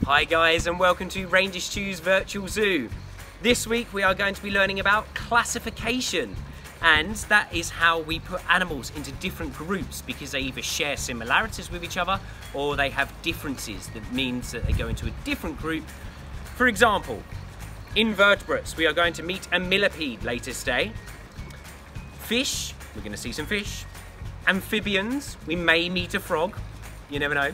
Hi guys, and welcome to Ranger Stu's Virtual Zoo. This week we are going to be learning about classification, and that is how we put animals into different groups because they either share similarities with each other or they have differences. That means that they go into a different group. For example, invertebrates, we are going to meet a millipede later today. Fish, we're going to see some fish. Amphibians, we may meet a frog, you never know.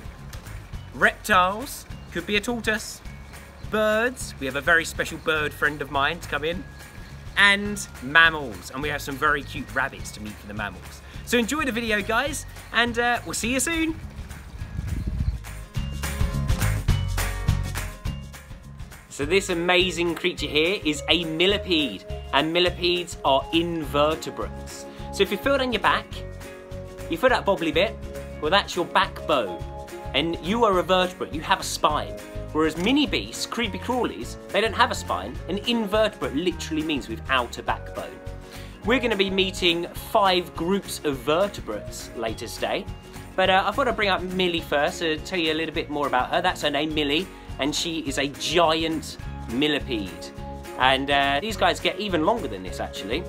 Reptiles, could be a tortoise. Birds, we have a very special bird friend of mine to come in. And mammals, and we have some very cute rabbits to meet for the mammals. So enjoy the video guys, and we'll see you soon. So this amazing creature here is a millipede, and millipedes are invertebrates. So if you feel it on your back, you feel that bobbly bit, well that's your backbone. And you are a vertebrate, you have a spine. Whereas mini beasts, creepy crawlies, they don't have a spine. An invertebrate literally means without a backbone. We're going to be meeting 5 groups of vertebrates later today. But I thought I'd bring up Millie first to tell you a little bit more about her. That's her name, Millie, and she is a giant millipede. And these guys get even longer than this actually.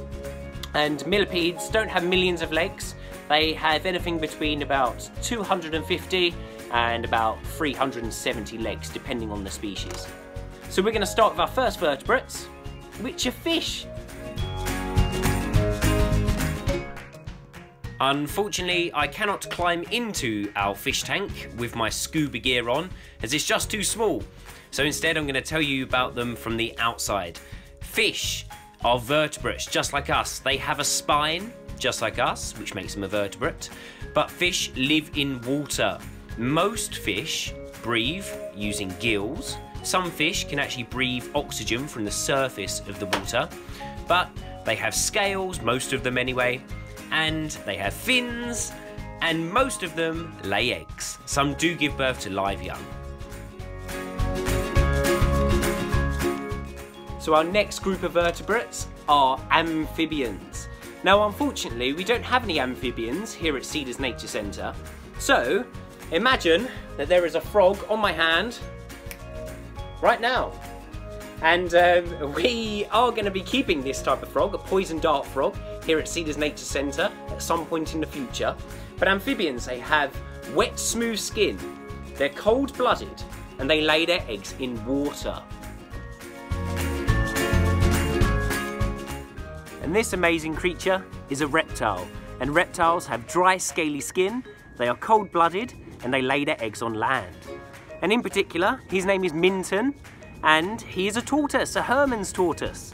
And millipedes don't have millions of legs. They have anything between about 250 and about 370 legs, depending on the species. So we're going to start with our first vertebrates, which are fish. Unfortunately, I cannot climb into our fish tank with my scuba gear on, as it's just too small. So instead, I'm going to tell you about them from the outside. Fish are vertebrates, just like us. They have a spine, just like us, which makes them a vertebrate. But fish live in water. Most fish breathe using gills. Some fish can actually breathe oxygen from the surface of the water, but they have scales, most of them anyway, and they have fins, and most of them lay eggs. Some do give birth to live young. So our next group of vertebrates are amphibians. Now unfortunately we don't have any amphibians here at Cedars Nature Centre, so imagine that there is a frog on my hand right now, and we are going to be keeping this type of frog, a poison dart frog, here at Cedars Nature Centre at some point in the future. But amphibians, they have wet smooth skin, they're cold-blooded, and they lay their eggs in water. And this amazing creature is a reptile, and reptiles have dry scaly skin, they are cold-blooded, and they lay their eggs on land. And in particular, his name is Minton, and he is a tortoise, a Hermann's tortoise.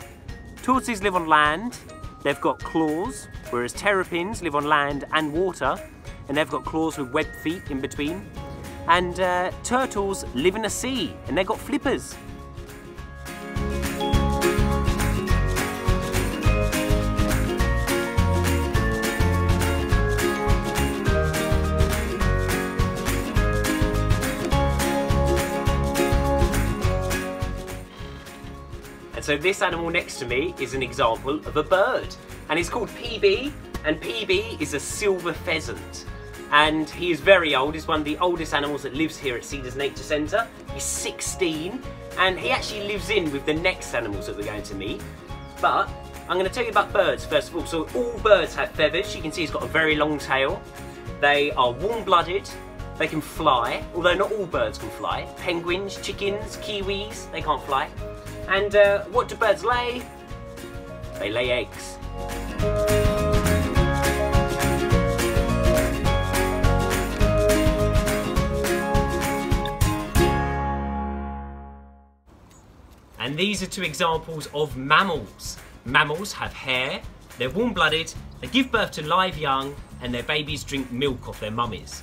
Tortoises live on land, they've got claws, whereas terrapins live on land and water, and they've got claws with webbed feet in between. And turtles live in the sea, and they've got flippers. So this animal next to me is an example of a bird, and it's called PB, and PB is a silver pheasant. And he is very old, he's one of the oldest animals that lives here at Cedars Nature Centre. He's 16, and he actually lives in with the next animals that we're going to meet. But I'm going to tell you about birds first of all. So all birds have feathers. You can see he's got a very long tail. They are warm-blooded, they can fly, although not all birds can fly. Penguins, chickens, kiwis, they can't fly. And what do birds lay? They lay eggs. And these are 2 examples of mammals. Mammals have hair, they're warm-blooded, they give birth to live young, and their babies drink milk off their mummies.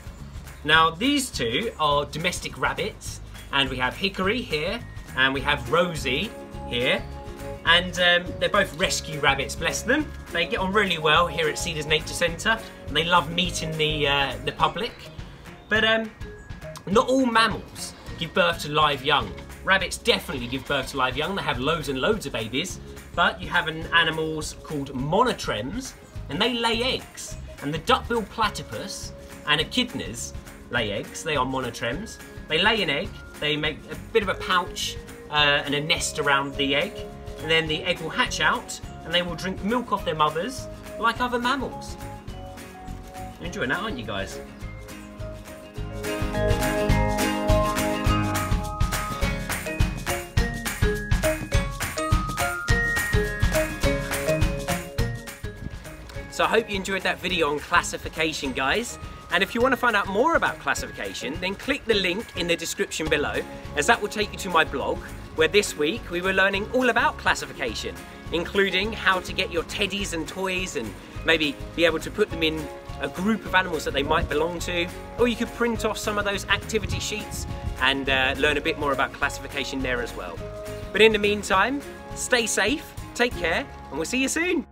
Now these 2 are domestic rabbits, and we have Hickory here, and we have Rosie here, and they're both rescue rabbits, bless them. They get on really well here at Cedars Nature Centre, and they love meeting the public. But not all mammals give birth to live young. Rabbits definitely give birth to live young, they have loads and loads of babies, but you have animals called monotremes, and they lay eggs. And the duck-billed platypus and echidnas lay eggs, they are monotremes. They lay an egg, they make a bit of a pouch and a nest around the egg, and then the egg will hatch out and they will drink milk off their mothers like other mammals. You're enjoying that, aren't you guys? So I hope you enjoyed that video on classification, guys. And if you want to find out more about classification, then click the link in the description below, as that will take you to my blog, where this week we were learning all about classification, including how to get your teddies and toys and maybe be able to put them in a group of animals that they might belong to, or you could print off some of those activity sheets and learn a bit more about classification there as well. But in the meantime, stay safe, take care, and we'll see you soon.